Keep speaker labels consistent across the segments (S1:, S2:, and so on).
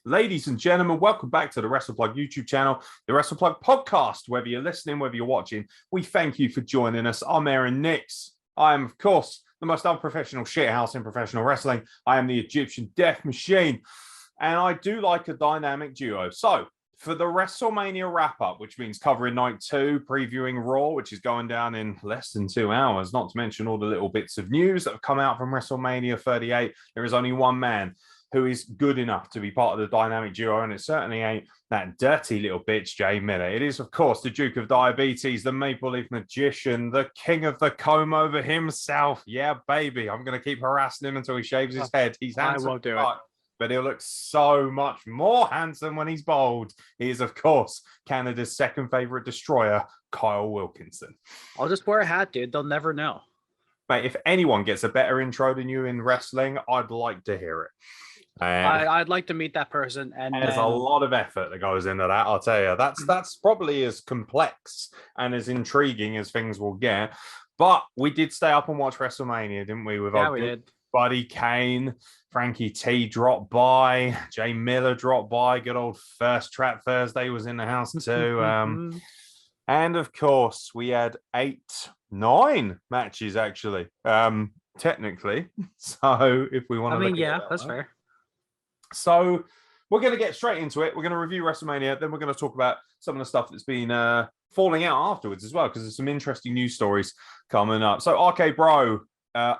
S1: Ladies and gentlemen, welcome back to the WrestlePlug YouTube channel, the WrestlePlug podcast. Whether you're listening, whether you're watching, we thank you for joining us. I'm Aeron Nix. I am, of course, the most unprofessional shithouse in professional wrestling. I am the Egyptian Death Machine, and I do like a dynamic duo. So, for the WrestleMania wrap-up, which means covering Night 2, previewing Raw, which is going down in less than 2 hours, not to mention all the little bits of news that have come out from WrestleMania 38, there is only one man who is good enough to be part of the dynamic duo, and it certainly ain't that dirty little bitch, Jay Miller. It is, of course, the Duke of Diabetes, the Maple Leaf Magician, the king of the comb over himself. Yeah, baby, I'm going to keep harassing him until he shaves his head. He's handsome,
S2: I won't do it.
S1: But he'll look so much more handsome when he's bald. He is, of course, Canada's second favorite destroyer, Kyle Wilkinson.
S2: I'll just wear a hat, dude. They'll never know.
S1: Mate, if anyone gets a better intro than you in wrestling, I'd like to hear it.
S2: I'd like to meet that person, and
S1: there's a lot of effort that goes into that. I'll tell you, that's probably as complex and as intriguing as things will get. But we did stay up and watch WrestleMania, didn't we? With our good buddy Kane, Frankie T dropped by, Jay Miller dropped by. Good old First Trap Thursday was in the house too. And of course, we had 9 matches actually, technically. So if we want to,
S2: that's fair.
S1: So we're going to get straight into it. We're going to review WrestleMania. Then we're going to talk about some of the stuff that's been falling out afterwards as well, because there's some interesting news stories coming up. So RK Bro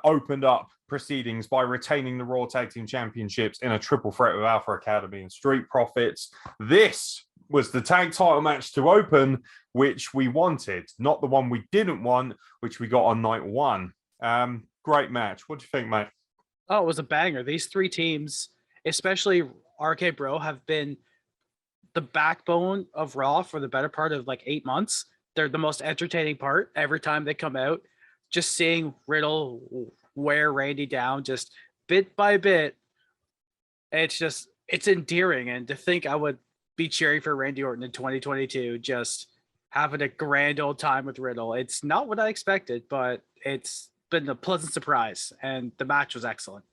S1: opened up proceedings by retaining the Raw Tag Team Championships in a triple threat with Alpha Academy and Street Profits. This was the tag title match to open, which we wanted, not the one we didn't want, which we got on night 1. Great match. What do you think, mate?
S2: Oh, it was a banger. These 3 teams, especially RK Bro, have been the backbone of Raw for the better part of like 8 months. They're the most entertaining part every time they come out. Just seeing Riddle wear Randy down just bit by bit. It's endearing. And to think I would be cheering for Randy Orton in 2022, just having a grand old time with Riddle. It's not what I expected, but it's been a pleasant surprise. And the match was excellent.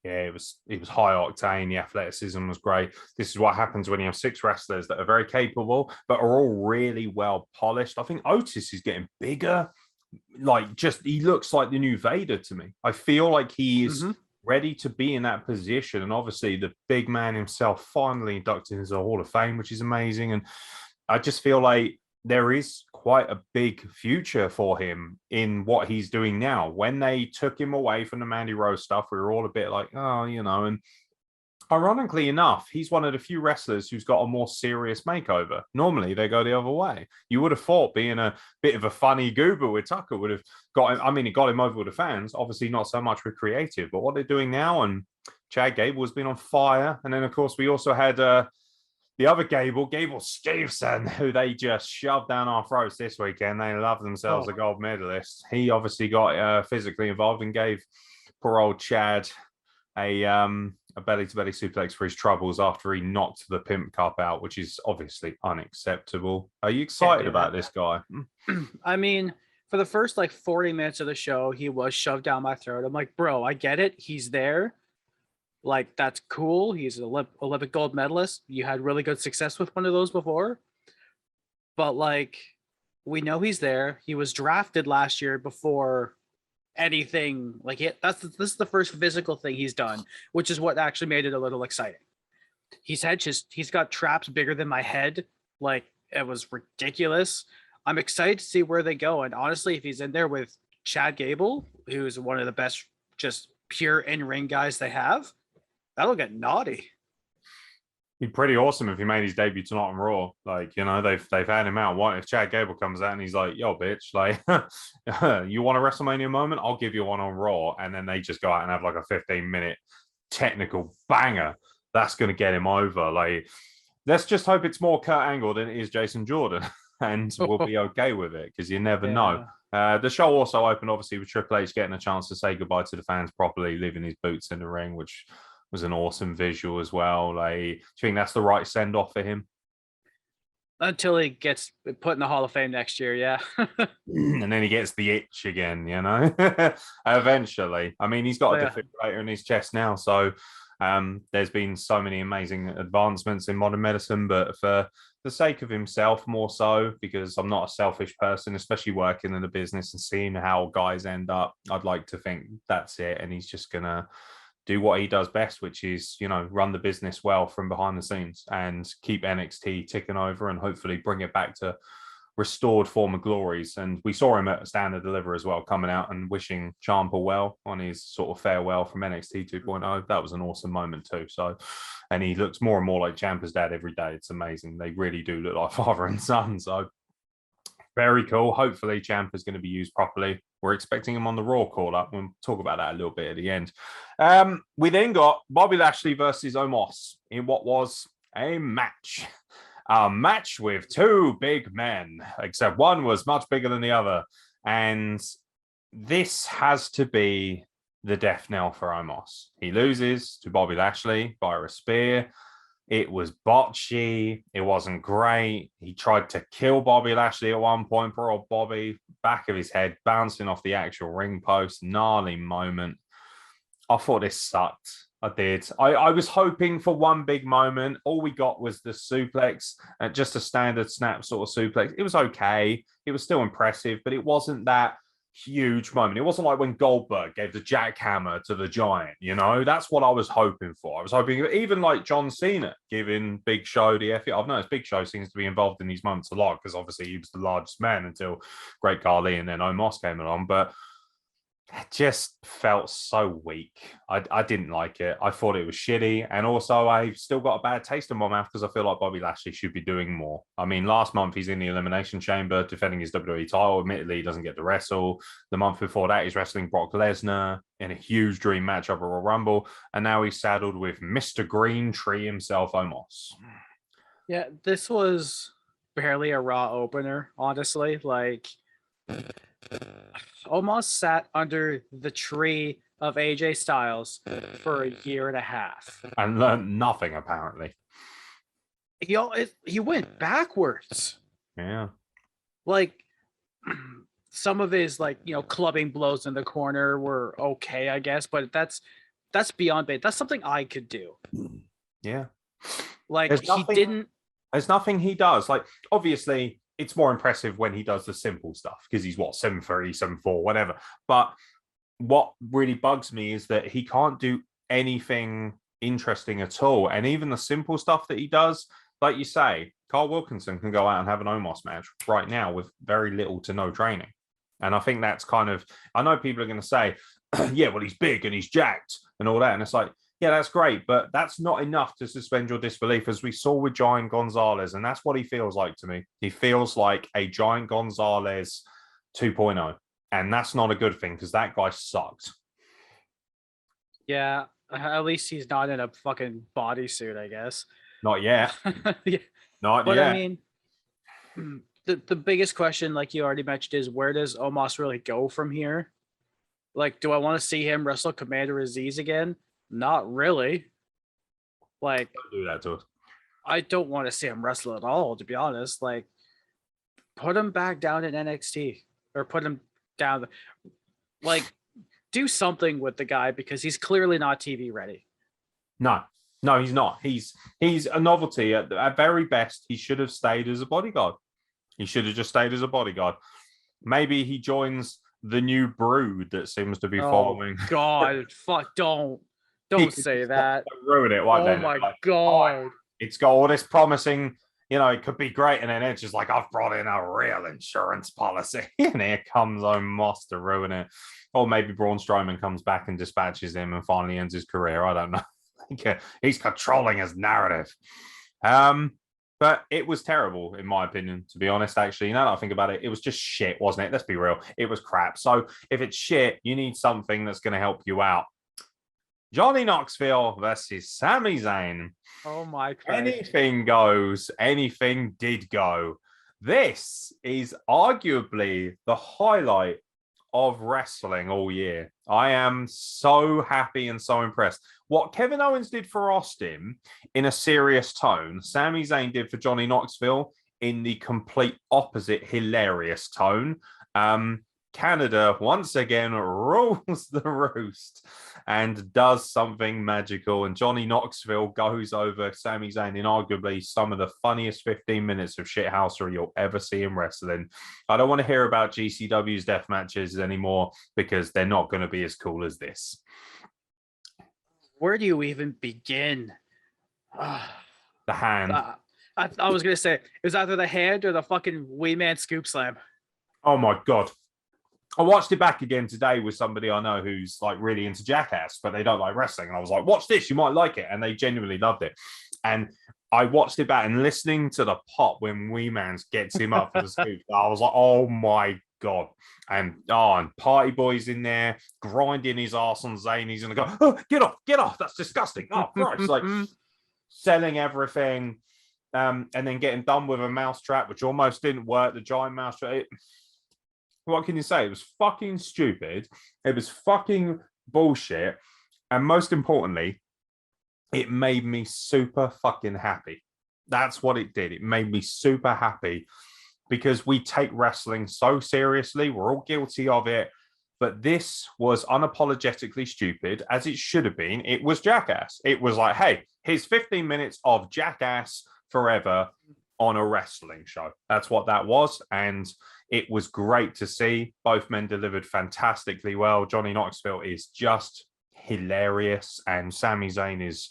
S1: Yeah, it was high octane. The athleticism was great. This is what happens when you have 6 wrestlers that are very capable, but are all really well polished. I think Otis is getting bigger. He looks like the new Vader to me. I feel like he is ready to be in that position. And obviously the big man himself finally inducted into the Hall of Fame, which is amazing. And I just feel like there is quite a big future for him in what he's doing now. When they took him away from the Mandy Rose stuff, we were all a bit like, oh, and ironically enough, he's one of the few wrestlers who's got a more serious makeover. Normally, they go the other way. You would have thought being a bit of a funny goober with Tucker would have got him. I mean, it got him over with the fans. Obviously, not so much with creative. But what they're doing now, and Chad Gable has been on fire. And then, of course, we also had the other Gable Stevenson, who they just shoved down our throats this weekend. They love themselves a gold medalist. He obviously got physically involved and gave poor old Chad a belly-to-belly suplex for his troubles after he knocked the Pimp Cup out, which is obviously unacceptable. Are you excited about this guy?
S2: I mean, for the first 40 minutes of the show, he was shoved down my throat. I'm like, bro, I get it. He's there. That's cool. He's an Olympic gold medalist. You had really good success with one of those before. But we know he's there. He was drafted last year before anything this is the first physical thing he's done, which is what actually made it a little exciting. He's got traps bigger than my head. It was ridiculous. I'm excited to see where they go. And honestly, if he's in there with Chad Gable, who's one of the best just pure in-ring guys they have, that'll get naughty.
S1: He'd be pretty awesome if he made his debut tonight on Raw. They've had him out. What if Chad Gable comes out and he's like, yo, bitch, you want a WrestleMania moment? I'll give you one on Raw. And then they just go out and have a 15-minute technical banger. That's going to get him over. Let's just hope it's more Kurt Angle than it is Jason Jordan. And we'll be okay with it, because you never know. The show also opened, obviously, with Triple H getting a chance to say goodbye to the fans properly, leaving his boots in the ring, which was an awesome visual as well. Do you think that's the right send-off for him?
S2: Until he gets put in the Hall of Fame next year, yeah.
S1: And then he gets the itch again, eventually. I mean, he's got a defibrillator in his chest now, so there's been so many amazing advancements in modern medicine, but for the sake of himself more so, because I'm not a selfish person, especially working in the business and seeing how guys end up, I'd like to think that's it, and he's just gonna do what he does best, which is, run the business well from behind the scenes and keep NXT ticking over and hopefully bring it back to restored former glories. And we saw him at Stand and Deliver as well, coming out and wishing Ciampa well on his sort of farewell from NXT 2.0. That was an awesome moment too. So, and he looks more and more like Ciampa's dad every day. It's amazing. They really do look like father and son. So very cool. Hopefully Ciampa's going to be used properly. We're expecting him on the Raw call-up. We'll talk about that a little bit at the end. We then got Bobby Lashley versus Omos in what was a match. A match with two big men, except one was much bigger than the other. And this has to be the death knell for Omos. He loses to Bobby Lashley via a spear. It was botchy. It wasn't great. He tried to kill Bobby Lashley at one point. Poor old Bobby, back of his head, bouncing off the actual ring post. Gnarly moment. I thought this sucked. I did. I was hoping for one big moment. All we got was the suplex, just a standard snap sort of suplex. It was okay. It was still impressive, but it wasn't that huge moment. It wasn't like when Goldberg gave the jackhammer to the Giant, That's what I was hoping for. I was hoping even like John Cena giving Big Show the F. I've noticed Big Show seems to be involved in these moments a lot because obviously he was the largest man until Great Khali and then Omos came along, but it just felt so weak. I didn't like it. I thought it was shitty. And also, I've still got a bad taste in my mouth because I feel like Bobby Lashley should be doing more. I mean, last month he's in the Elimination Chamber defending his WWE title. Admittedly, he doesn't get to wrestle. The month before that, he's wrestling Brock Lesnar in a huge dream match over a Rumble. And now he's saddled with Mr. Green Tree himself, Omos.
S2: Yeah, this was barely a Raw opener, honestly. Like, almost sat under the tree of AJ Styles for a year and a half
S1: and learned nothing apparently.
S2: He went backwards.
S1: Yeah,
S2: like some of his clubbing blows in the corner were okay, I guess, but that's beyond bait. That's something I could do.
S1: Yeah,
S2: like
S1: there's nothing he does. Like obviously it's more impressive when he does the simple stuff because he's 7'3", 7'4", whatever. But what really bugs me is that he can't do anything interesting at all. And even the simple stuff that he does, like you say, Carl Wilkinson can go out and have an Omos match right now with very little to no training. And I think that's kind of, I know people are going to say, yeah, well, he's big and he's jacked and all that. And it's like, yeah, that's great, but that's not enough to suspend your disbelief, as we saw with Giant Gonzalez, and that's what he feels like to me. He feels like a Giant Gonzalez 2.0, and that's not a good thing because that guy sucked.
S2: Yeah, at least he's not in a fucking bodysuit, I guess.
S1: Not yet.
S2: Yeah.
S1: Not
S2: but
S1: yet.
S2: I mean, the biggest question, like you already mentioned, is where does Omos really go from here? Like, do I want to see him wrestle Commander Aziz again? Not really. Like,
S1: don't do that to us.
S2: I don't want to see him wrestle at all, to be honest. Like, put him back down in NXT or put him down. Like, do something with the guy because he's clearly not TV ready.
S1: No, he's not. He's a novelty. At very best, he should have stayed as a bodyguard. He should have just stayed as a bodyguard. Maybe he joins the new brood that seems to be following.
S2: God, fuck, don't say that.
S1: Ruin it.
S2: Oh my God.
S1: It's got all this promising, it could be great. And then it's just like, I've brought in a real insurance policy. And here comes Omos to ruin it. Or maybe Braun Strowman comes back and dispatches him and finally ends his career. I don't know. He's controlling his narrative. But it was terrible, in my opinion, to be honest, actually. Now that I think about it, it was just shit, wasn't it? Let's be real. It was crap. So if it's shit, you need something that's going to help you out. Johnny Knoxville versus Sami Zayn.
S2: Oh my God.
S1: Anything goes. Anything did go. This is arguably the highlight of wrestling all year. I am so happy and so impressed. What Kevin Owens did for Austin in a serious tone, Sami Zayn did for Johnny Knoxville in the complete opposite hilarious tone. Canada once again rules the roost and does something magical. And Johnny Knoxville goes over Sami Zayn in arguably some of the funniest 15 minutes of shithousery you'll ever see in wrestling. I don't want to hear about GCW's death matches anymore because they're not going to be as cool as this.
S2: Where do you even begin?
S1: The hand.
S2: I was going to say, it was either the hand or the fucking Wee Man Scoop Slam.
S1: Oh my God. I watched it back again today with somebody I know who's like really into Jackass, but they don't like wrestling. And I was like, watch this, you might like it. And they genuinely loved it. And I watched it back and listening to the pop when Wee Mans gets him up for the scoop. I was like, oh my God. And Party Boy's in there grinding his ass on Zayn. He's going to go, oh, get off. That's disgusting. Oh, Christ. Like selling everything and then getting done with a mousetrap, which almost didn't work. The giant mousetrap. What can you say? It was fucking stupid. It was fucking bullshit. And most importantly, it made me super fucking happy. That's what it did. It made me super happy because we take wrestling so seriously. We're all guilty of it. But this was unapologetically stupid, as it should have been. It was Jackass. It was like, hey, here's 15 minutes of Jackass forever on a wrestling show. That's what that was. And it was great to see. Both men delivered fantastically well. Johnny Knoxville is just hilarious. And Sami Zayn is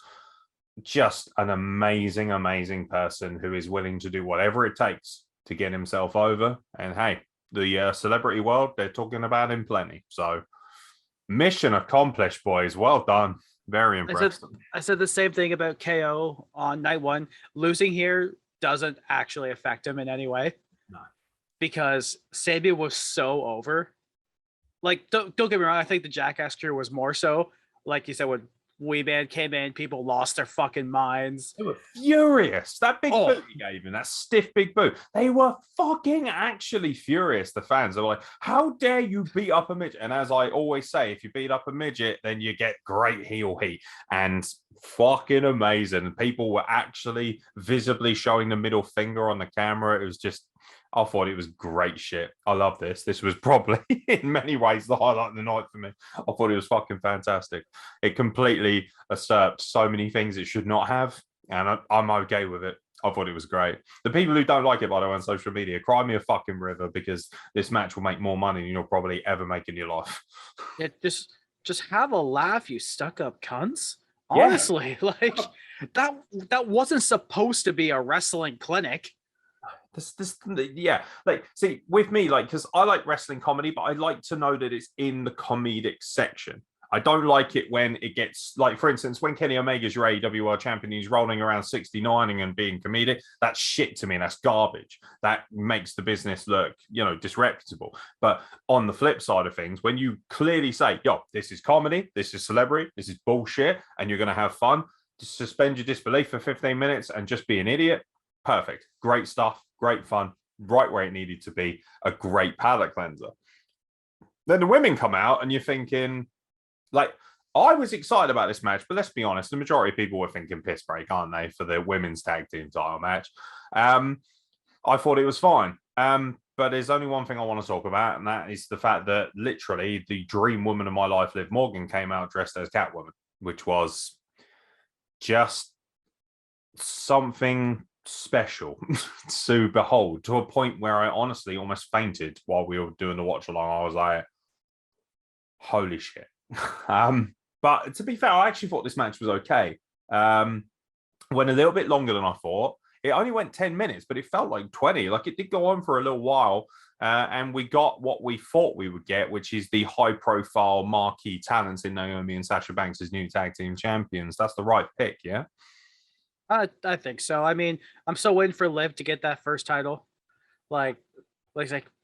S1: just an amazing, amazing person who is willing to do whatever it takes to get himself over. And hey, the celebrity world, they're talking about him plenty. So mission accomplished, boys. Well done. Very impressed.
S2: I said the same thing about KO on night one. Losing here doesn't actually affect him in any way.
S1: No.
S2: Because Sami was so over. Like, don't get me wrong, I think the Jackass crew was more so. Like you said, when Wee Man came in, people lost their fucking minds.
S1: They were furious. That big boot he gave him, that stiff big boot. They were fucking actually furious, the fans. They were like, how dare you beat up a midget? And as I always say, if you beat up a midget, then you get great heel heat. And fucking amazing. People were actually visibly showing the middle finger on the camera. It was just, I thought it was great shit. I love this. This was probably, in many ways, the highlight of the night for me. I thought it was fucking fantastic. It completely usurped so many things it should not have, and I'm okay with it. I thought it was great. The people who don't like it, by the way, on social media, cry me a fucking river because this match will make more money than you'll probably ever make in your life.
S2: Yeah, just have a laugh, you stuck-up cunts. Honestly, like that wasn't supposed to be a wrestling clinic.
S1: Yeah, like, see, with me, like, because I like wrestling comedy, but I like to know that it's in the comedic section. I don't like it when it gets, like, for instance, when Kenny Omega's your AEW World Champion, he's rolling around 69ing and being comedic. That's shit to me. That's garbage. That makes the business look, disreputable. But on the flip side of things, when you clearly say, yo, this is comedy, this is celebrity, this is bullshit, and you're going to have fun, just suspend your disbelief for 15 minutes and just be an idiot. Perfect. Great stuff. Great fun. Right where it needed to be. A great palate cleanser. Then the women come out and you're thinking, like, I was excited about this match, but let's be honest, the majority of people were thinking piss break, aren't they, for the women's tag team title match. I thought it was fine. But there's only one thing I want to talk about, and that is the fact that literally the dream woman of my life, Liv Morgan, came out dressed as Catwoman, which was just something special to behold, to a point where I honestly almost fainted while we were doing the watch along. I was like, holy shit. But to be fair, I actually thought this match was okay. Went a little bit longer than I thought. It only went 10 minutes, but it felt like 20. Like, it did go on for a little while. And we got what we thought we would get, which is the high-profile marquee talents in Naomi and Sasha Banks as new tag team champions. That's the right pick, yeah?
S2: I think so. I mean, I'm still waiting for Liv to get that first title. Like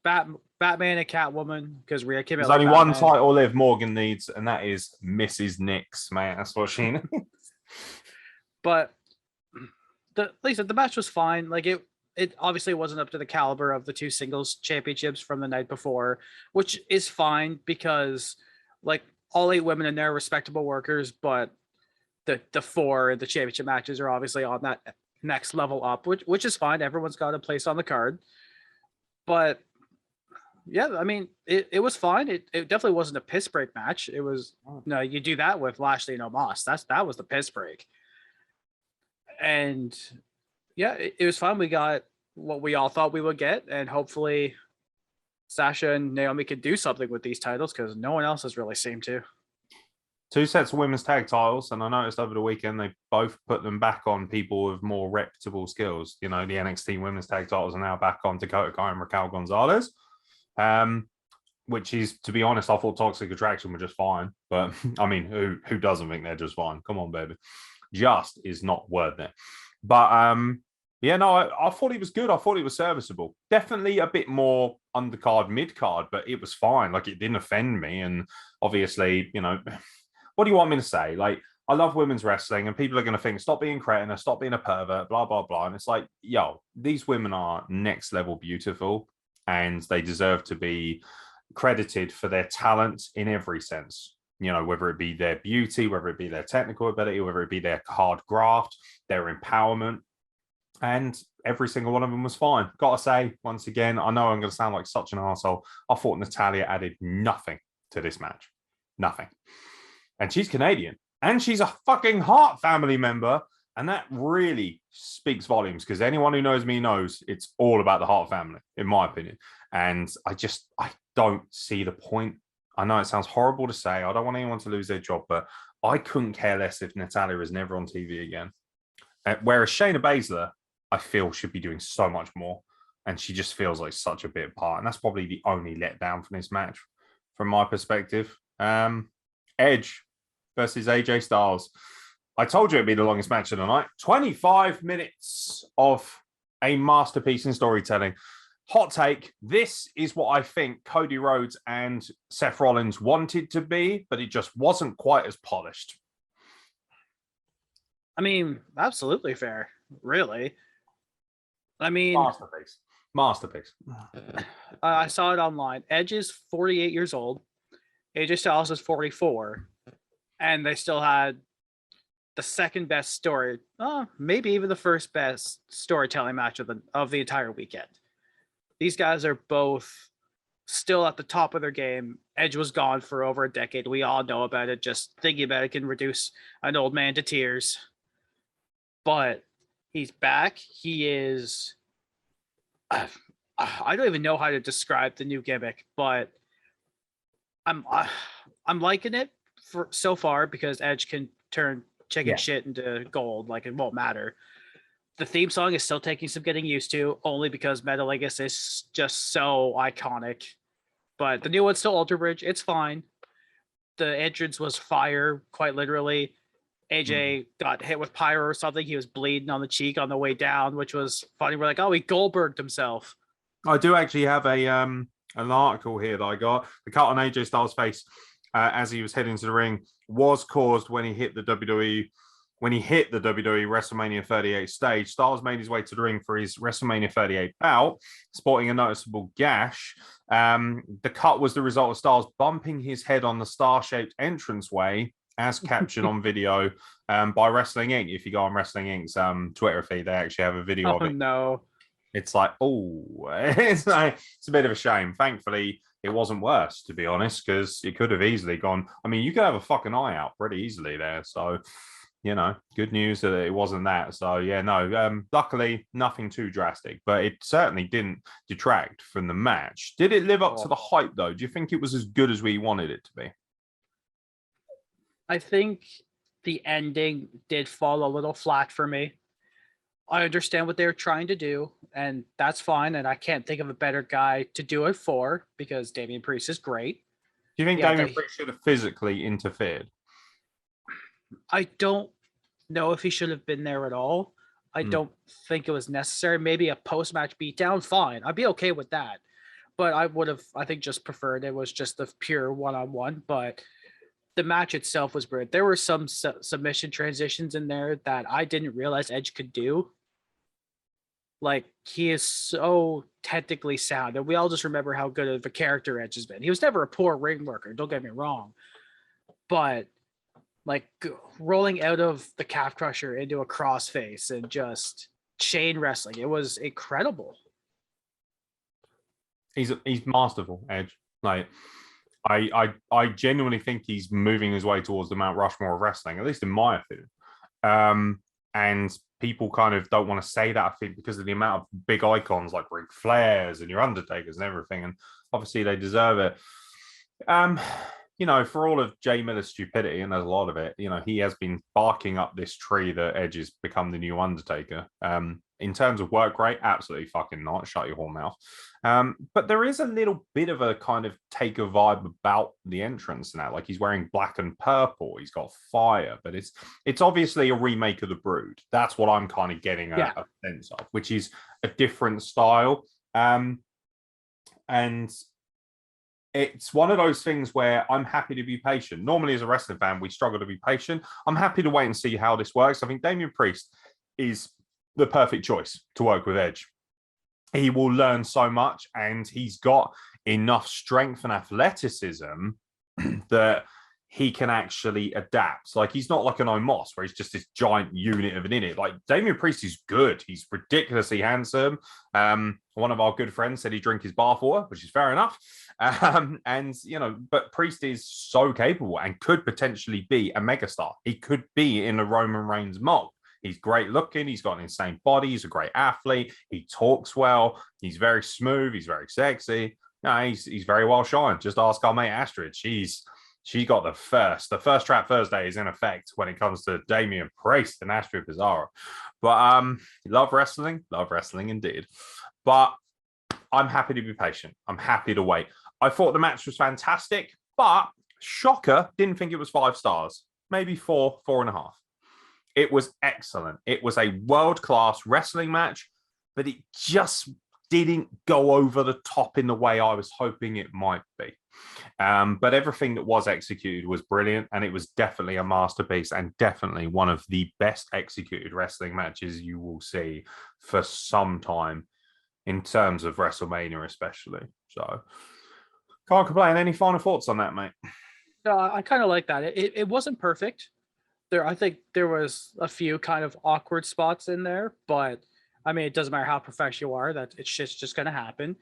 S2: Batman and Catwoman, because Rhea came out.
S1: There's only one title Liv Morgan needs, and that is Mrs. Nix, man. That's what she needs.
S2: But like I said, the match was fine. Like, it obviously wasn't up to the caliber of the two singles championships from the night before, which is fine because, like, all 8 women in there are respectable workers, but the 4 in the championship matches are obviously on that next level up, which is fine. Everyone's got a place on the card. But yeah, I mean, it was fine. It definitely wasn't a piss break match. It was no, you do that with Lashley and Omos. That was the piss break. And yeah, it was fun. We got what we all thought we would get, and hopefully Sasha and Naomi could do something with these titles because no one else has really seemed to.
S1: 2 sets of women's tag titles, and I noticed over the weekend they both put them back on people with more reputable skills. You know, the NXT women's tag titles are now back on Dakota Kai and Raquel Gonzalez, which is, to be honest, I thought Toxic Attraction were just fine. But I mean, who doesn't think they're just fine? Come on, baby. Just is not word there. But yeah, no, I thought he was good. I thought he was serviceable. Definitely a bit more undercard, mid-card, but it was fine. Like, it didn't offend me. And obviously, you know, what do you want me to say? Like, I love women's wrestling, and people are going to think, stop being cretin, stop being a pervert, blah, blah, blah. And it's like, yo, these women are next level beautiful, and they deserve to be credited for their talent in every sense. You know, whether it be their beauty, whether it be their technical ability, whether it be their hard graft, their empowerment. And every single one of them was fine. Gotta say, once again, I know I'm going to sound like such an arsehole. I thought Natalya added nothing to this match. Nothing. And she's Canadian. And she's a fucking Hart family member. And that really speaks volumes, because anyone who knows me knows it's all about the Hart family, in my opinion. And I don't see the point. I know it sounds horrible to say. I don't want anyone to lose their job, but I couldn't care less if Natalya is never on TV again. Whereas Shayna Baszler, I feel, should be doing so much more. And she just feels like such a bit part. And that's probably the only letdown from this match, from my perspective. Edge versus AJ Styles. I told you it'd be the longest match of the night. 25 minutes of a masterpiece in storytelling. Hot take. This is what I think Cody Rhodes and Seth Rollins wanted to be, but it just wasn't quite as polished.
S2: I mean, absolutely fair. Really. I mean,
S1: Masterpiece.
S2: I saw it online. Edge is 48 years old. AJ Styles is 44. And they still had the second best story, maybe even the first best storytelling match of the entire weekend. These guys are both still at the top of their game. Edge was gone for over a decade. We all know about it. Just thinking about it can reduce an old man to tears. But he's back. He is... I don't even know how to describe the new gimmick, but I'm liking it for so far, because Edge can turn chicken shit into gold. Like, it won't matter. The theme song is still taking some getting used to, only because Metalingus is just so iconic. But the new one's still Alter Bridge. It's fine. The entrance was fire, quite literally. AJ got hit with pyro or something. He was bleeding on the cheek on the way down, which was funny. We're like, oh, he Goldberged himself.
S1: I do actually have an article here that I got. The cut on AJ Styles' face as he was heading to the ring was caused when he hit the WWE Wrestlemania 38 stage. Styles made his way to the ring for his WrestleMania 38 bout, sporting a noticeable gash. The cut was the result of Styles bumping his head on the star-shaped entranceway, as captured on video by Wrestling Inc. If you go on Wrestling Inc.'s Twitter feed, they actually have a video of it.
S2: No.
S1: It's like, it's a bit of a shame. Thankfully, it wasn't worse, to be honest, because it could have easily gone. I mean, you could have a fucking eye out pretty easily there. So, you know, good news that it wasn't that. So, yeah, no, luckily, nothing too drastic, but it certainly didn't detract from the match. Did it live up to the hype, though? Do you think it was as good as we wanted it to be?
S2: I think the ending did fall a little flat for me. I understand what they're trying to do, and that's fine. And I can't think of a better guy to do it for, because Damian Priest is great.
S1: Do you think Damian Priest should have physically interfered?
S2: I don't know if he should have been there at all. I don't think it was necessary. Maybe a post-match beatdown, fine. I'd be okay with that. But I would have, I think, just preferred it was just the pure one-on-one. But the match itself was weird. There were some submission transitions in there that I didn't realize Edge could do. Like, he is so technically sound, and we all just remember how good of a character Edge has been. He was never a poor ring worker, don't get me wrong, but like rolling out of the calf crusher into a crossface and just chain wrestling. It was incredible.
S1: He's masterful, Edge. Like I genuinely think he's moving his way towards the Mount Rushmore of wrestling, at least in my opinion. And people kind of don't want to say that, I think, because of the amount of big icons like Ric Flairs and your Undertakers and everything. And obviously they deserve it. For all of Jay Miller's stupidity, and there's a lot of it, he has been barking up this tree that Edge has become the new Undertaker. In terms of work rate, absolutely fucking not. Shut your whole mouth. But there is a little bit of a kind of Taker vibe about the entrance now. Like, he's wearing black and purple. He's got fire, but it's obviously a remake of the Brood. That's what I'm kind of getting a sense of, which is a different style. And it's one of those things where I'm happy to be patient. Normally, as a wrestling fan, we struggle to be patient. I'm happy to wait and see how this works. I think Damian Priest is the perfect choice to work with Edge. He will learn so much, and he's got enough strength and athleticism that he can actually adapt. Like, he's not like an Omos where he's just this giant unit of an init. Like, Damian Priest is good. He's ridiculously handsome. One of our good friends said he drink his bathwater, which is fair enough. But Priest is so capable and could potentially be a megastar. He could be in a Roman Reigns mold. He's great looking. He's got an insane body. He's a great athlete. He talks well. He's very smooth. He's very sexy. No, he's very well shone. Just ask our mate Astrid. She got the first. The first Trap Thursday is in effect when it comes to Damian Priest and Astrid Pizarro. But love wrestling indeed. But I'm happy to be patient. I'm happy to wait. I thought the match was fantastic, but shocker, didn't think it was 5 stars. Maybe 4.5. It was excellent. It was a world-class wrestling match, but it just didn't go over the top in the way I was hoping it might be. But everything that was executed was brilliant, and it was definitely a masterpiece and definitely one of the best executed wrestling matches you will see for some time in terms of WrestleMania especially. So can't complain. Any final thoughts on that, mate?
S2: I kind of like that. It wasn't perfect. I think there was a few kind of awkward spots in there, but I mean, it doesn't matter how professional you are, that it's just going to happen.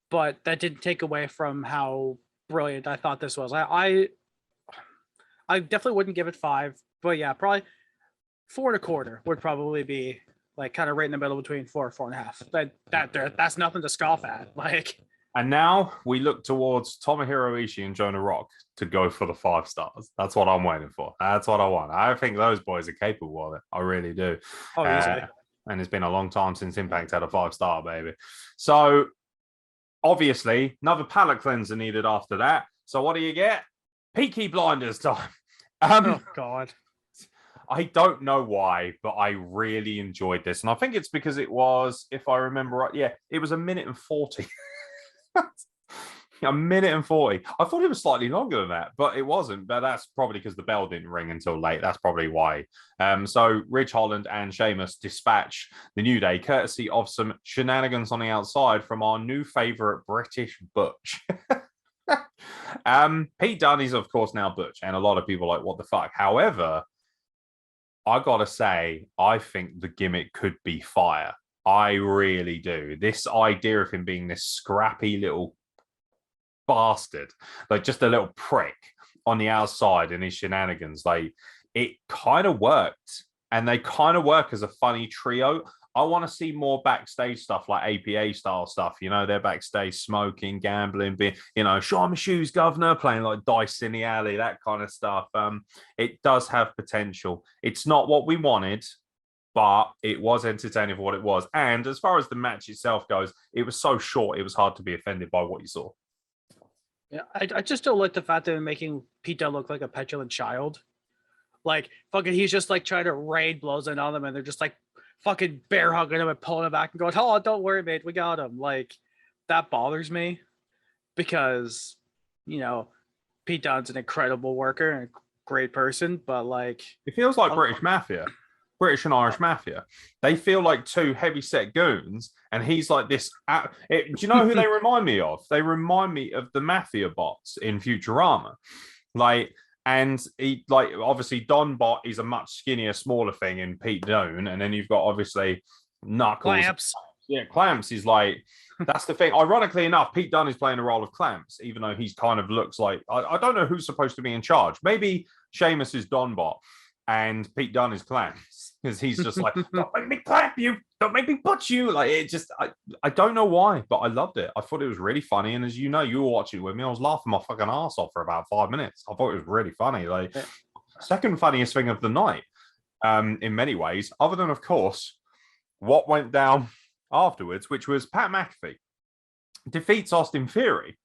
S2: But that didn't take away from how brilliant I thought this was. I definitely wouldn't give it 5, but yeah, probably 4.25 would probably be like kind of right in the middle between 4 and 4.5. That's nothing to scoff at. Like.
S1: And now we look towards Tomohiro Ishii and Jonah Rock to go for the 5 stars. That's what I'm waiting for. That's what I want. I think those boys are capable of it. I really do.
S2: Oh, easily.
S1: And it's been a long time since Impact had a 5-star, baby. So, obviously, another palate cleanser needed after that. So, what do you get? Peaky Blinders time.
S2: Oh, God.
S1: I don't know why, but I really enjoyed this. And I think it's because it was, if I remember right, it was 1:40. A minute and 40. I thought it was slightly longer than that, but it wasn't. But that's probably because the bell didn't ring until late. That's probably why. So Ridge Holland and Sheamus dispatch the New Day, courtesy of some shenanigans on the outside from our new favorite British Butch. Pete Dunne is, of course, now Butch, and a lot of people are like, what the fuck? However, I gotta say, I think the gimmick could be fire. I really do. This idea of him being this scrappy little bastard, like just a little prick on the outside in his shenanigans, like it kind of worked, and they kind of work as a funny trio. I want to see more backstage stuff, like APA style stuff. They're backstage smoking, gambling, being, show my shoes, governor, playing like dice in the alley, that kind of stuff. It does have potential. It's not what we wanted, but it was entertaining for what it was. And as far as the match itself goes, it was so short, it was hard to be offended by what you saw.
S2: Yeah, I just don't like the fact that they're making Pete Dunne look like a petulant child. Like, fucking, he's just like trying to rain blows in on them, and they're just like fucking bear hugging him and pulling him back and going, oh, don't worry, mate, we got him. Like, that bothers me because, Pete Dunne's an incredible worker and a great person, but like.
S1: It feels like British Mafia. British and Irish Mafia. They feel like two heavy-set goons, and he's like this. Do you know who they remind me of? They remind me of the Mafia bots in Futurama. Obviously Don Bot is a much skinnier, smaller thing in Pete Dunne, and then you've got obviously Knuckles.
S2: Clamps.
S1: Yeah, Clamps is like, that's the thing. Ironically enough, Pete Dunne is playing the role of Clamps, even though he's kind of looks like, I don't know who's supposed to be in charge. Maybe Sheamus is Donbot and Pete Dunne is Clamps, because he's just like, don't make me clamp you, don't make me put you. Like, it just, I don't know why, but I loved it. I thought it was really funny. And as you know, you were watching it with me, I was laughing my fucking ass off for about 5 minutes. I thought it was really funny. Like, second funniest thing of the night, in many ways, other than, of course, what went down afterwards, which was Pat McAfee defeats Austin Theory.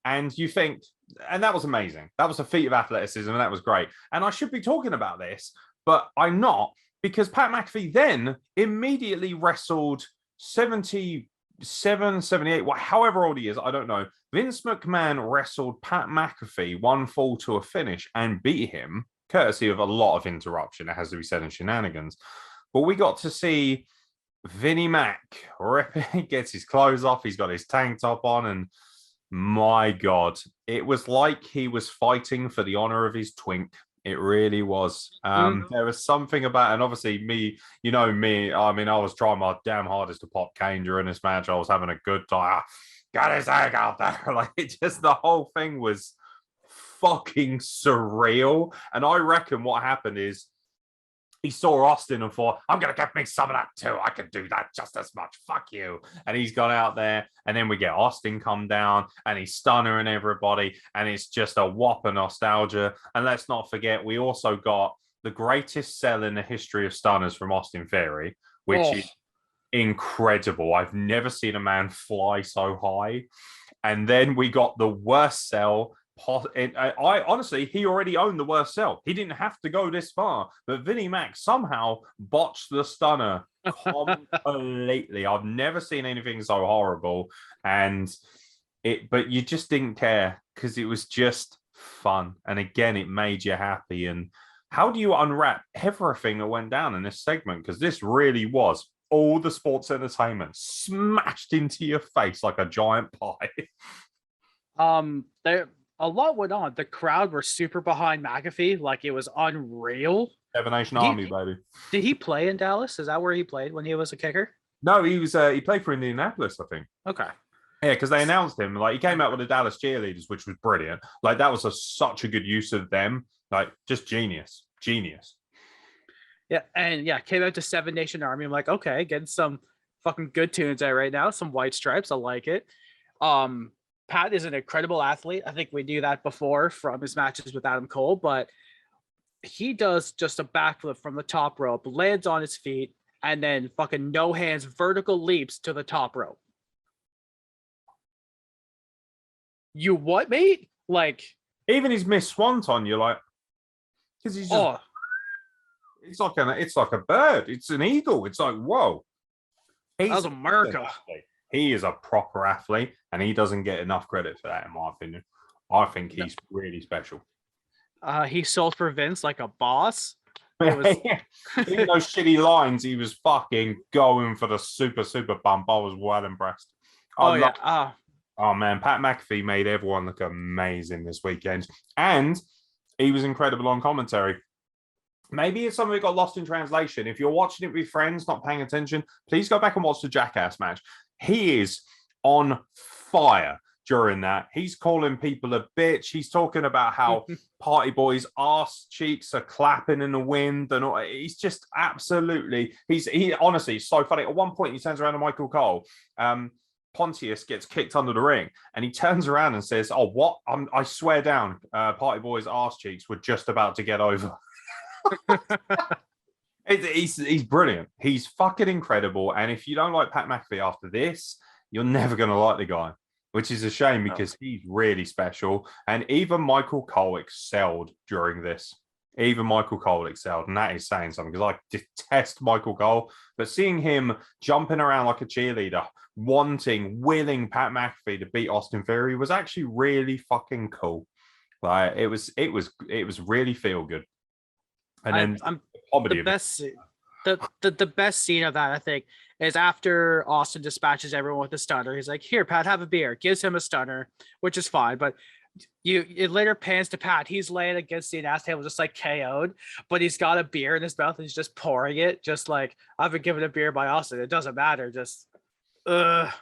S1: And you think, and that was amazing. That was a feat of athleticism, and that was great. And I should be talking about this, but I'm not, because Pat McAfee then immediately wrestled 77, 78, however old he is, I don't know. Vince McMahon wrestled Pat McAfee one fall to a finish and beat him, courtesy of a lot of interruption, it has to be said, in shenanigans. But we got to see Vinnie Mac gets his clothes off. He's got his tank top on, and my God, it was like he was fighting for the honor of his twink. It really was. There was something about, and obviously me, you know me. I mean, I was trying my damn hardest to pop Kane during this match. I was having a good time. Got his egg out there. Like, it just, the whole thing was fucking surreal. And I reckon what happened is, he saw Austin and thought, I'm going to get me some of that too. I can do that just as much. Fuck you. And he's gone out there. And then we get Austin come down and he's stunnering everybody. And it's just a whopper nostalgia. And let's not forget, we also got the greatest sell in the history of stunners from Austin Theory, which is incredible. I've never seen a man fly so high. And then we got the worst sell. I honestly, he already owned the worst sell. He didn't have to go this far, but Vinnie Mac somehow botched the stunner completely. I've never seen anything so horrible, but you just didn't care because it was just fun. And again, it made you happy. And how do you unwrap everything that went down in this segment? Because this really was all the sports entertainment smashed into your face like a giant pie.
S2: A lot went on. The crowd were super behind McAfee. Like, it was unreal.
S1: Seven Nation Army, baby.
S2: Did he play in Dallas? Is that where he played when he was a kicker?
S1: No, he was. He played for Indianapolis, I think.
S2: Okay.
S1: Yeah, because they announced him. Like, he came out with the Dallas cheerleaders, which was brilliant. Like, that was such a good use of them. Like, just genius.
S2: Yeah, and yeah, came out to Seven Nation Army. I'm like, okay, getting some fucking good tunes out right now. Some White Stripes. I like it. Pat is an incredible athlete. I think we knew that before from his matches with Adam Cole, but he does just a backflip from the top rope, lands on his feet, and then fucking no hands vertical leaps to the top rope. You what, mate? Like,
S1: even his Miss Swanton, you're like, because he's just, it's like a bird. It's an eagle. It's like, whoa.
S2: That was America.
S1: He is a proper athlete, and he doesn't get enough credit for that, in my opinion. I think he's really special.
S2: He sold for Vince like a boss.
S1: Even those shitty lines, he was fucking going for the super bump. I was well impressed. Oh man, Pat McAfee made everyone look amazing this weekend, and he was incredible on commentary. Maybe it's something that got lost in translation. If you're watching it with friends, not paying attention, please go back and watch the Jackass match. He is on fire during that. He's calling people a bitch. He's talking about how Party Boy's arse cheeks are clapping in the wind, and all. He's just absolutely. He honestly, it's so funny. At one point, he turns around to Michael Cole. Pontius gets kicked under the ring, and he turns around and says, "Oh, what? I swear down, Party Boy's arse cheeks were just about to get over." He's brilliant. He's fucking incredible. And if you don't like Pat McAfee after this, you're never going to like the guy, which is a shame because he's really special. And even Michael Cole excelled during this. And that is saying something because I detest Michael Cole. But seeing him jumping around like a cheerleader, willing Pat McAfee to beat Austin Theory was actually really fucking cool. Like, it was really feel good. And then
S2: the best scene of that, I think, is after Austin dispatches everyone with a stunner. He's like, "Here, Pat, have a beer." Gives him a stunner, which is fine. But it later pans to Pat. He's laying against the announce table, just like KO'd, but he's got a beer in his mouth and he's just pouring it, just like I've been given a beer by Austin. It doesn't matter. Just it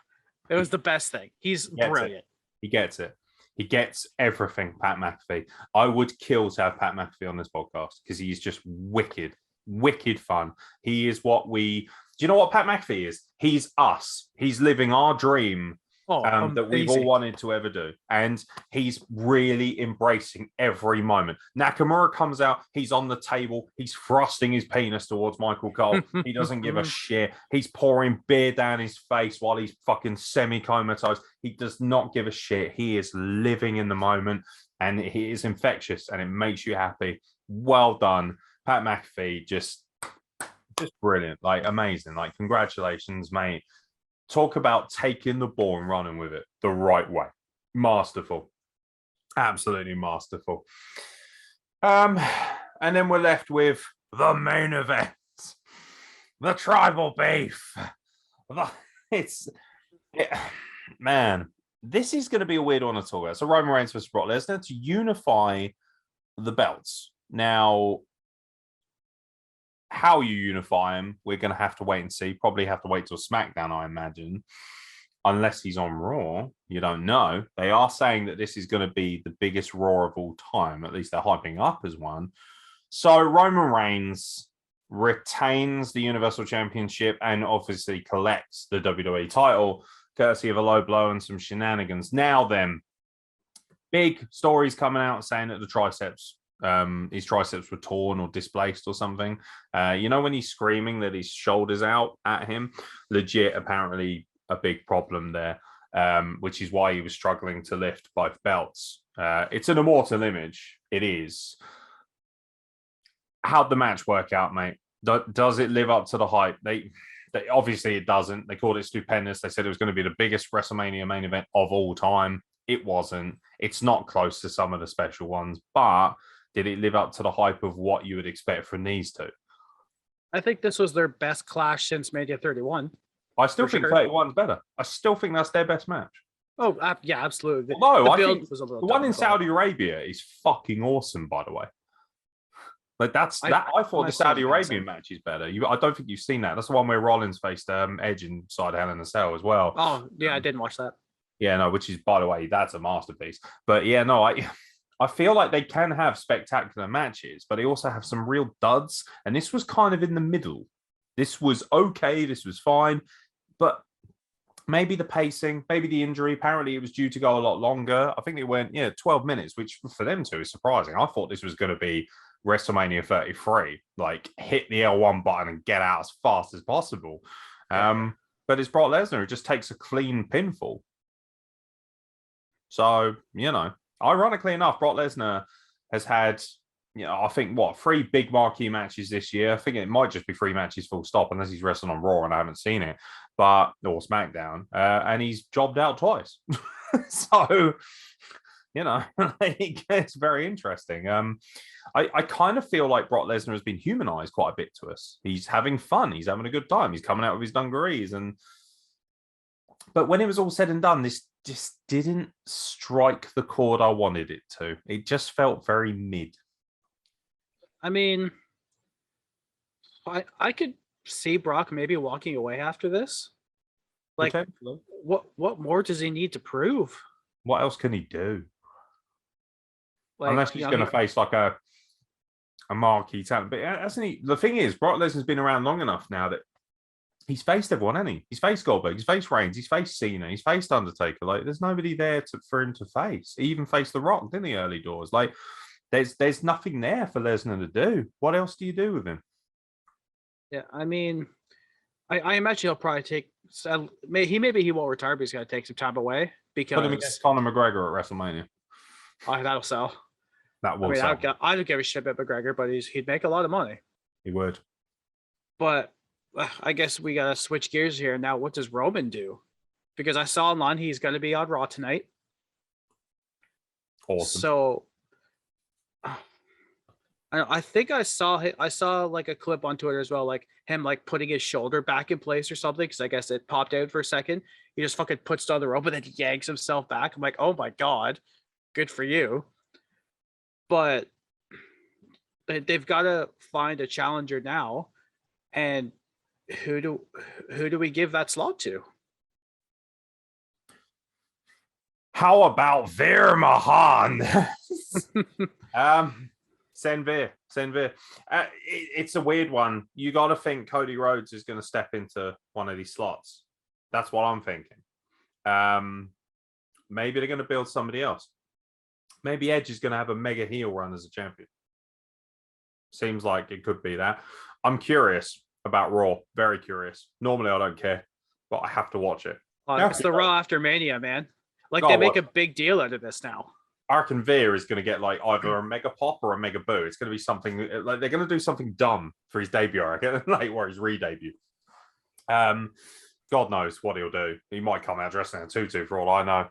S2: was the best thing. He's brilliant.
S1: He gets it. He gets everything, Pat McAfee. I would kill to have Pat McAfee on this podcast because he's just wicked, wicked fun. He is what we. Do you know what Pat McAfee is? He's us. He's living our dream that we've all wanted to ever do. And he's really embracing every moment. Nakamura comes out. He's on the table. He's thrusting his penis towards Michael Cole. He doesn't give a shit. He's pouring beer down his face while he's fucking semi-comatose. He does not give a shit. He is living in the moment and he is infectious and it makes you happy. Well done. Pat McAfee, just brilliant. Like, amazing. Like, congratulations, mate. Talk about taking the ball and running with it the right way. Masterful. Absolutely masterful. And then we're left with the main event. The tribal beef. Man, this is going to be a weird one to talk about. So Roman Reigns versus Brock Lesnar to unify the belts. Now, how you unify him, we're going to have to wait and see. Probably have to wait till SmackDown, I imagine. Unless he's on Raw, you don't know. They are saying that this is going to be the biggest Raw of all time. At least they're hyping up as one. So Roman Reigns retains the Universal Championship and obviously collects the WWE title, courtesy of a low blow and some shenanigans. Now then, big stories coming out saying that the triceps, his triceps were torn or displaced or something. You know, when he's screaming that his shoulder's out at him, legit, apparently a big problem there, which is why he was struggling to lift both belts. It's an immortal image. It is. How'd the match work out, mate? Does it live up to the hype? They obviously it doesn't. They called it stupendous. They said it was going to be the biggest WrestleMania main event of all time. It wasn't. It's not close to some of the special ones, but did it live up to the hype of what you would expect from these two?
S2: I think this was their best clash since Mania 31.
S1: I still think 31's better. I still think that's their best match.
S2: Oh, yeah, absolutely.
S1: No, I think the one in Saudi Arabia is fucking awesome, by the way. Like I thought the Saudi Arabian match is better. I don't think you've seen that. That's the one where Rollins faced Edge inside Hell in a Cell as well.
S2: Oh, yeah, I didn't watch that.
S1: Yeah, no, which is, by the way, that's a masterpiece. But yeah, no, I feel like they can have spectacular matches, but they also have some real duds. And this was kind of in the middle. This was okay. This was fine. But maybe the pacing, maybe the injury. Apparently, it was due to go a lot longer. I think it went, 12 minutes, which for them two is surprising. I thought this was going to be WrestleMania 33. Like, hit the L1 button and get out as fast as possible. But it's Brock Lesnar who just takes a clean pinfall. So, ironically enough, Brock Lesnar has had, I think, 3 big marquee matches this year. I think it might just be 3 matches full stop, unless he's wrestling on Raw and I haven't seen it, or SmackDown. And he's jobbed out twice. So, it's very interesting. I kind of feel like Brock Lesnar has been humanized quite a bit to us. He's having fun. He's having a good time. He's coming out with his dungarees. But when it was all said and done, this just didn't strike the chord I wanted it to. It just felt very mid.
S2: I mean, I could see Brock maybe walking away after this. Like, what more does he need to prove?
S1: What else can he do?
S2: Like,
S1: unless he's going to face like a marquee talent. But hasn't he? The thing is, Brock Lesnar's been around long enough now that he's faced everyone, hasn't he? He's faced Goldberg, he's faced Reigns, he's faced Cena, he's faced Undertaker. Like, there's nobody there for him to face. He even faced The Rock, didn't he, early doors? Like, there's nothing there for Lesnar to do. What else do you do with him?
S2: Yeah, I mean, I imagine he'll probably take. Maybe he won't retire, but he's got to take some time away because.
S1: Put him against Conor McGregor at WrestleMania.
S2: Oh, that'll sell.
S1: That will sell.
S2: I don't give a shit about McGregor, but he'd make a lot of money.
S1: He would.
S2: But I guess we gotta switch gears here now. What does Roman do? Because I saw online he's going to be on Raw tonight.
S1: Awesome.
S2: So I think I saw like a clip on Twitter as well, like him like putting his shoulder back in place or something, because I guess it popped out for a second. He just fucking puts it on the rope and then yanks himself back. I'm like, oh my god. good for you. But they've got to find a challenger now, and who do we give that slot to?
S1: How about Veer Mahan? Send Veer. It's a weird one. You got to think Cody Rhodes is going to step into one of these slots. That's what I'm thinking. Maybe they're going to build somebody else. Maybe Edge is going to have a mega heel run as a champion. Seems like it could be that. I'm curious about Raw. Very curious. Normally I don't care, but I have to watch it.
S2: It's the Raw after Mania, man. Like, they make a big deal out of this now.
S1: I reckon Veer is going to get like either a mega pop or a mega boo. It's going to be something like they're going to do something dumb for his debut, I reckon, like where his re-debut. God knows what he'll do. He might come out dressed in a tutu for all I know.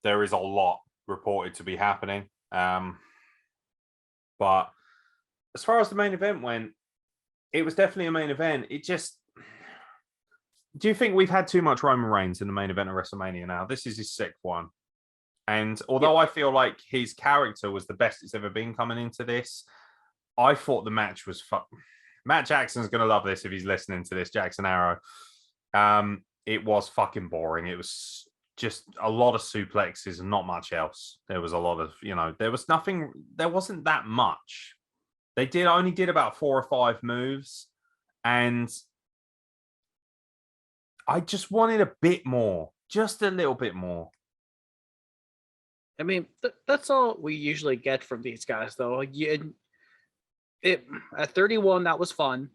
S1: There is a lot reported to be happening. But as far as the main event went, it was definitely a main event. It just... Do you think we've had too much Roman Reigns in the main event of WrestleMania now? This is his sixth one. And although I feel like his character was the best it's ever been coming into this, I thought the match was fun. Matt Jackson's going to love this if he's listening to this, Jackson Arrow. It was fucking boring. It was just a lot of suplexes and not much else. There was a lot of, there was nothing, there wasn't that much. They only did about 4 or 5 moves. And I just wanted a bit more, just a little bit more.
S2: I mean, that's all we usually get from these guys, though. Like, at 31, that was fun.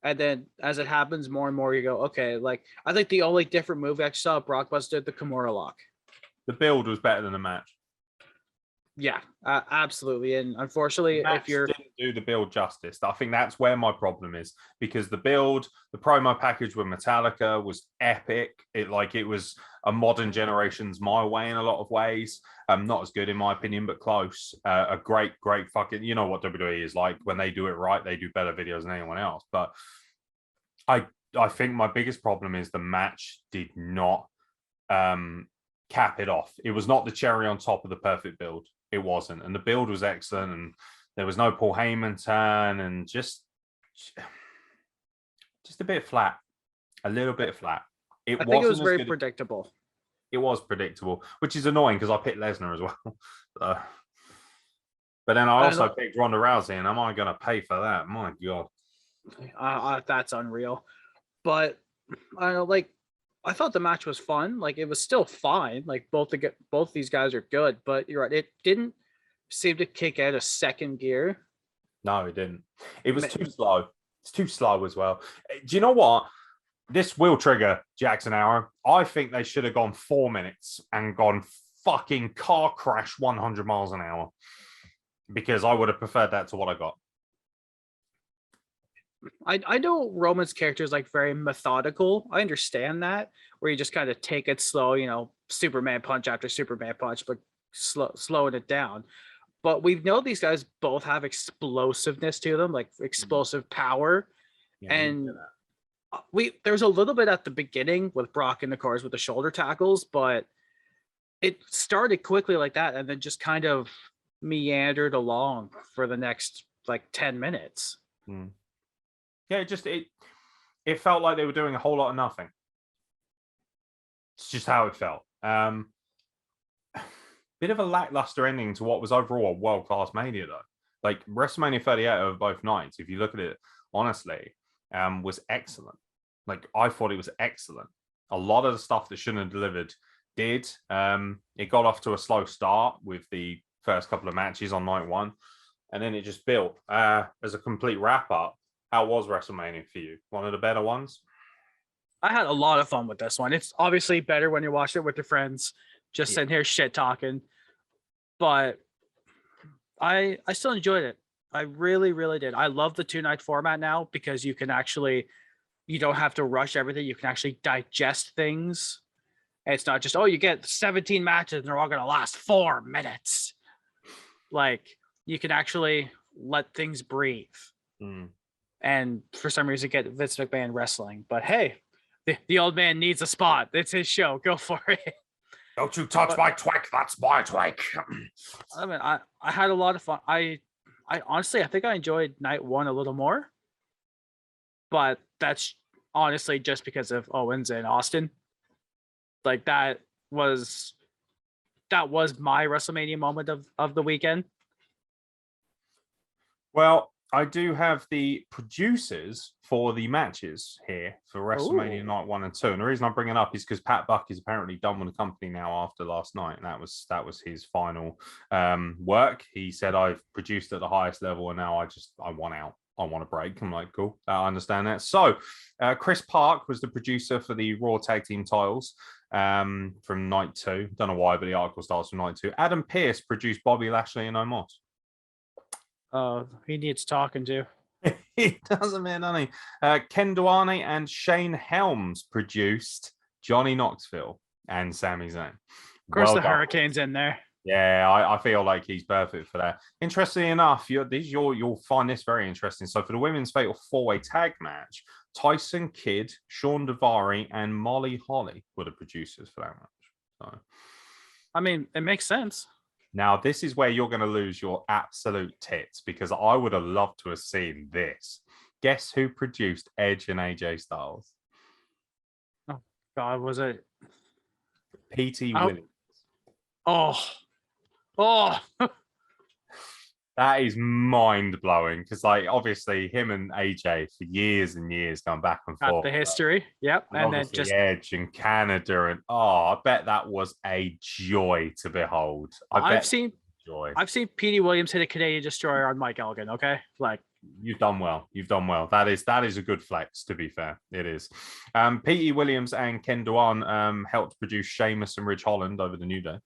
S2: And then as it happens more and more, you go, okay, like, I think the only different move I saw Brock did the Kimura lock.
S1: The build was better than the match.
S2: Yeah, absolutely. And unfortunately, if you're...
S1: didn't do the build justice. I think that's where my problem is, because the promo package with Metallica was epic. It was a modern generation's My Way in a lot of ways. Not as good in my opinion, but close. A great fucking, you know what WWE is like. When they do it right, they do better videos than anyone else. But I think my biggest problem is the match did not cap it off. It was not the cherry on top of the perfect build. It wasn't. And the build was excellent, and there was no Paul Heyman turn, and just a bit flat. A little bit flat.
S2: I think it was very predictable.
S1: It was predictable, which is annoying because I picked Lesnar as well. But then I also picked Ronda Rousey, and am I going to pay for that? My God.
S2: That's unreal. But I don't know, like, I thought the match was fun. Like, it was still fine. Like, both these guys are good, but you're right. It didn't seem to kick out a second gear.
S1: No, it didn't. It was too slow. It's too slow as well. Do you know what? This will trigger Jackson Arrow. I think they should have gone 4 minutes and gone fucking car crash 100 miles an hour, because I would have preferred that to what I got.
S2: I know Roman's character is like very methodical. I understand that, where you just kind of take it slow, Superman punch after Superman punch, but slowing it down. But we know these guys both have explosiveness to them, like explosive power. Yeah, and there's a little bit at the beginning with Brock in the cars with the shoulder tackles, but it started quickly like that and then just kind of meandered along for the next like 10 minutes.
S1: Yeah, it felt like they were doing a whole lot of nothing. It's just how it felt. Bit of a lackluster ending to what was overall a world-class Mania, though. Like, WrestleMania 38 over both nights, if you look at it honestly, was excellent. Like, I thought it was excellent. A lot of the stuff that shouldn't have delivered did. It got off to a slow start with the first couple of matches on night one, and then it just built. As a complete wrap-up, how was WrestleMania for you? One of the better ones?
S2: I had a lot of fun with this one. It's obviously better when you watch it with your friends, just sitting here shit talking. But I still enjoyed it. I really, really did. I love the 2-night format now, because you don't have to rush everything. You can actually digest things. And it's not just, you get 17 matches and they're all going to last 4 minutes. Like, you can actually let things breathe. And for some reason get Vince McMahon wrestling. But hey, the old man needs a spot. It's his show. Go for it.
S1: Don't you touch my twig. That's my twig.
S2: I mean, I had a lot of fun. I honestly, I think I enjoyed night one a little more, but that's honestly just because of Owens and Austin. Like was that was my WrestleMania moment of the weekend.
S1: Well, I do have the producers for the matches here for WrestleMania Night 1 and 2. And the reason I bring it up is because Pat Buck is apparently done with the company now after last night. And that was his final work. He said, I've produced at the highest level and now I want out. I want a break. I'm like, cool. I understand that. So Chris Park was the producer for the Raw Tag Team titles from night 2. Don't know why, but the article starts from night 2. Adam Pearce produced Bobby Lashley and Omos.
S2: He needs talking to.
S1: He doesn't, man, honey. Ken Duane and Shane Helms produced Johnny Knoxville and Sami Zayn.
S2: Of course, the Hurricane's in there.
S1: Yeah, I feel like he's perfect for that. Interestingly enough, you'll find this very interesting. So for the women's fatal 4-way tag match, Tyson Kidd, Sean Daivari, and Molly Holly were the producers for that match. So,
S2: I mean, it makes sense.
S1: Now, this is where you're going to lose your absolute tits because I would have loved to have seen this. Guess who produced Edge and AJ Styles?
S2: Oh, God, was it?
S1: P.T. Williams.
S2: Oh.
S1: That is mind-blowing because, like, obviously him and AJ for years and years going back and forth.
S2: The history. Yep.
S1: And then just Edge and Canada. And, I bet that was a joy to behold. I've seen
S2: P.T. Williams hit a Canadian Destroyer on Mike Elgin, okay? Like,
S1: you've done well. That is a good flex, to be fair. It is. P.T. Williams and Ken Duane helped produce Sheamus and Ridge Holland over the New Day.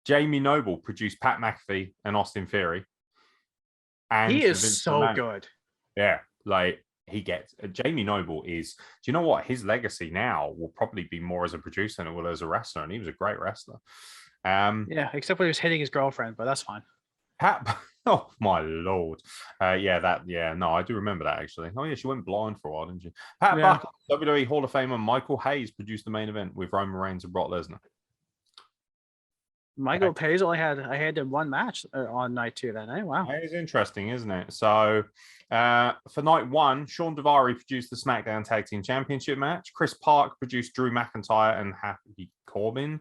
S1: Jamie Noble produced Pat McAfee and Austin Theory. And
S2: he is so good.
S1: Yeah, like he gets Jamie Noble is. Do you know what? His legacy now will probably be more as a producer than it will as a wrestler, and he was a great wrestler.
S2: Yeah, except when he was hitting his girlfriend, but that's fine.
S1: Pat, oh my lord, no, I do remember that actually. Oh yeah, she went blind for a while, didn't she? Pat Buck, WWE Hall of Famer Michael Hayes produced the main event with Roman Reigns and Brock Lesnar.
S2: Michael Hayes only had in one match on night 2 that night. Wow.
S1: That is interesting, isn't it? So for night 1, Sean Daivari produced the SmackDown Tag Team Championship match. Chris Park produced Drew McIntyre and Happy Corbin.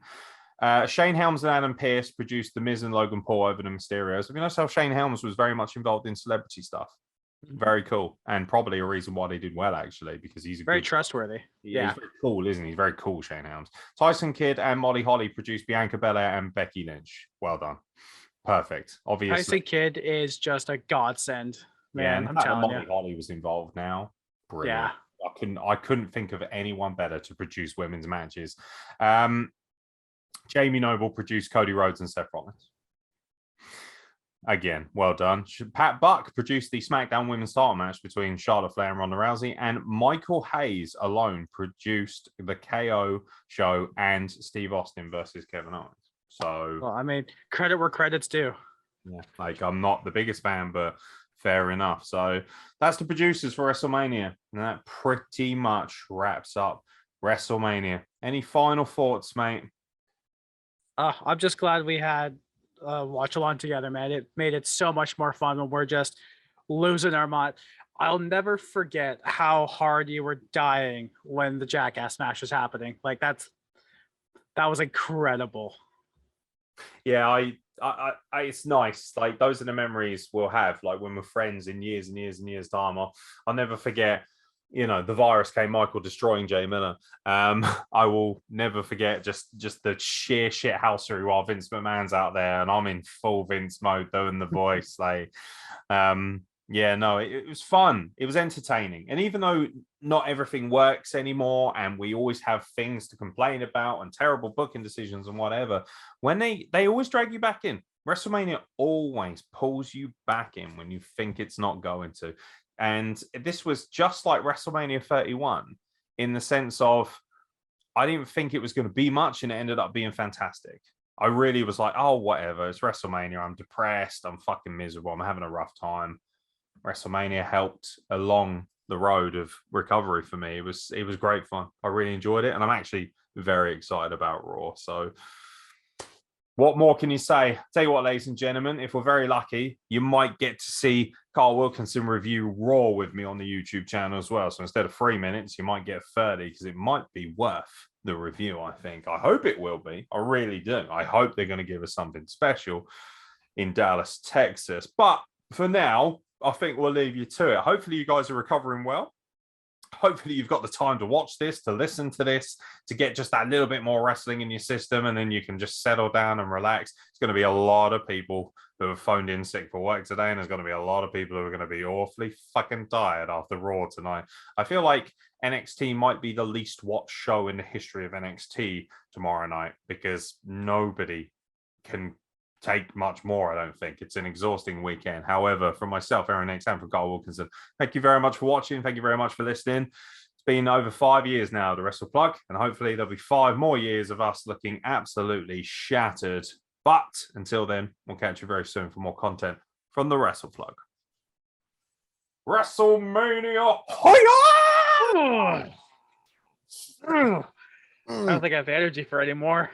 S1: Shane Helms and Adam Pearce produced The Miz and Logan Paul over the Mysterios. I mean, that's how Shane Helms was very much involved in celebrity stuff. Very cool. And probably a reason why they did well, actually, because he's
S2: very trustworthy.
S1: He's very cool, isn't he? He's very cool, Shane Helms. Tyson Kidd and Molly Holly produced Bianca Belair and Becky Lynch. Well done. Perfect. Obviously.
S2: Tyson Kidd is just a godsend, man.
S1: Yeah,
S2: I'm telling you.
S1: Molly Holly was involved now. Brilliant. Yeah. I couldn't think of anyone better to produce women's matches. Jamie Noble produced Cody Rhodes and Seth Rollins. Again, well done. Pat Buck produced the SmackDown Women's title match between Charlotte Flair and Ronda Rousey, and Michael Hayes alone produced the KO show and Steve Austin versus Kevin Owens. So,
S2: well, I mean, credit where credit's due.
S1: Yeah, like I'm not the biggest fan, but fair enough. So that's the producers for WrestleMania, and that pretty much wraps up WrestleMania. Any final thoughts, mate?
S2: I'm just glad we had watch along together, man. It made it so much more fun when we're just losing our mind. I'll never forget how hard you were dying when the Jackass match was happening. Like that was incredible.
S1: Yeah, I it's nice. Like those are the memories we'll have. Like when we're friends in years and years and years time. I'll never forget. You know, the virus came, Michael destroying Jay Miller. I will never forget just the sheer shit housery while Vince McMahon's out there and I'm in full Vince mode doing the voice. Like, it was fun. It was entertaining. And even though not everything works anymore and we always have things to complain about and terrible booking decisions and whatever, when they always drag you back in. WrestleMania always pulls you back in when you think it's not going to. And this was just like WrestleMania 31 in the sense of I didn't think it was going to be much and it ended up being fantastic. I really was like, oh, whatever. It's WrestleMania. I'm depressed. I'm fucking miserable. I'm having a rough time. WrestleMania helped along the road of recovery for me. It was great fun. I really enjoyed it, and I'm actually very excited about Raw. So what more can you say? Tell you what, ladies and gentlemen, if we're very lucky, you might get to see Carl Wilkinson review Raw with me on the YouTube channel as well. So instead of 3 minutes, you might get 30 because it might be worth the review, I think. I hope it will be. I really do. I hope they're going to give us something special in Dallas, Texas. But for now, I think we'll leave you to it. Hopefully you guys are recovering well. Hopefully you've got the time to watch this, to listen to this, to get just that little bit more wrestling in your system, and then you can just settle down and relax. It's going to be a lot of people who have phoned in sick for work today, and there's going to be a lot of people who are going to be awfully fucking tired after Raw tonight. I feel like NXT might be the least watched show in the history of NXT tomorrow night because nobody can take much more. I don't think it's an exhausting weekend. However, from myself, Aeron and from Carl Wilkinson, thank you very much for watching. Thank you very much for listening. It's been over 5 years now, the Wrestle Plug, and hopefully there'll be 5 more years of us looking absolutely shattered. But until then, we'll catch you very soon for more content from the Wrestle Plug. Wrestlemania!
S2: I don't think I have energy for anymore.